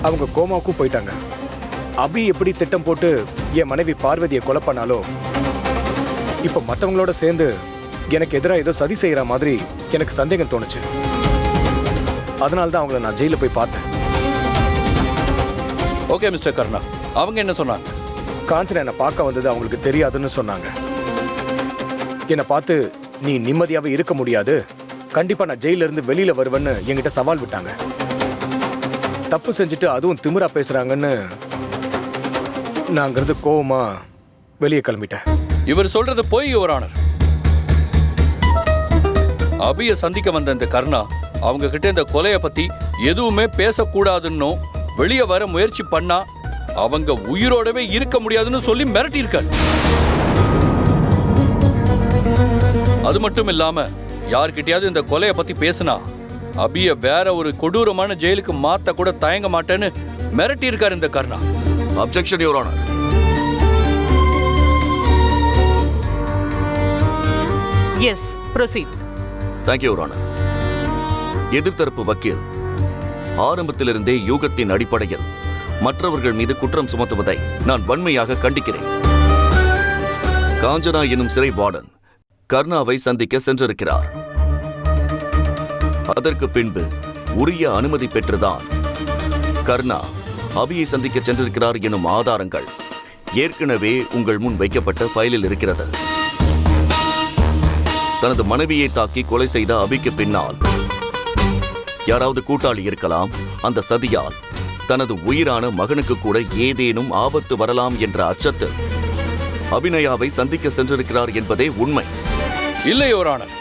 அவங்க கோமாவுக்கும் போயிட்டாங்க. அபி எப்படி திட்டம் போட்டு என் மனைவி பார்வதியை கொலை பண்ணாலோ, இப்ப மற்றவங்களோட சேர்ந்து எனக்கு எதிராக ஏதோ சதி செய்யற மாதிரி எனக்கு சந்தேகம் தோணுச்சு. அதனால்தான் அவங்கள நான் ஜெயில போய் பார்த்தேன். ஓகே மிஸ்டர் கர்ணா, அவங்க என்ன சொன்னாங்க? காஞ்சனா என்னை பார்க்க வந்தது அவங்களுக்கு தெரியாதுன்னு சொன்னாங்க. என்னை பார்த்து நீ நிம்மதியாவே இருக்க முடியாது, கண்டிப்பா நான் ஜெயில இருந்து வெளியில வருவேன்னு என்கிட்ட சவால் விட்டாங்க. தப்பு செஞ்சுட்டு அதுவும் திமிரா பேசுறாங்கன்னு நான் அங்கிருந்து கோவமா வெளியே கிளம்பிட்டேன். இவர் சொல்றது போய் யுவர் ஆனர். அபியை சந்திக்க வந்த இந்த கர்ணா அவங்க கிட்ட இந்த கொலையை பத்தி எதுவுமே பேசக்கூடாதுன்னு வெளியே வர முயற்சி பண்ணா அவங்க உயிரோடவே இருக்க முடியாதுன்னு சொல்லி மிரட்டியிருக்காரு. அது மட்டும் இல்லாம யார்கிட்டயாவது இந்த கொலையை பத்தி பேசினா அபிய வேற ஒரு கொடூரமான ஜெயிலுக்கு மாத்த கூட தயங்க மாட்டேன்னு மிரட்டி இருக்காரு இந்த Karna. Objection your honour. Yes, proceed. Thank you your honour. எதிர்த்தரப்பு வக்கீல் ஆரம்பத்திலிருந்தே யூகத்தின் அடிப்படையில் மற்றவர்கள் மீது குற்றம் சுமத்துவதை நான் வன்மையாக கண்டிக்கிறேன். காஞ்சனா எனும் சிறை வார்டன் கர்ணாவை சந்திக்க சென்றிருக்கிறார். அதற்கு பின்பு உரிய அனுமதி பெற்றுதான் கர்ணா அபியை சந்திக்க சென்றிருக்கிறார் எனும் ஆதாரங்கள் ஏற்கனவே உங்கள் முன் வைக்கப்பட்ட ஃபைலில் இருக்கிறது. தனது மனைவியை தாக்கி கொலை செய்த அபிக்கு பின்னால் யாராவது கூட்டாளி இருக்கலாம். அந்த சதியால் தனது உயிரான மகனுக்கு கூட ஏதேனும் ஆபத்து வரலாம் என்ற அச்சத்தில் அபிநயாவை சந்திக்க சென்றிருக்கிறார் என்பதே உண்மை. இல்லை யுவர் ஆனர்,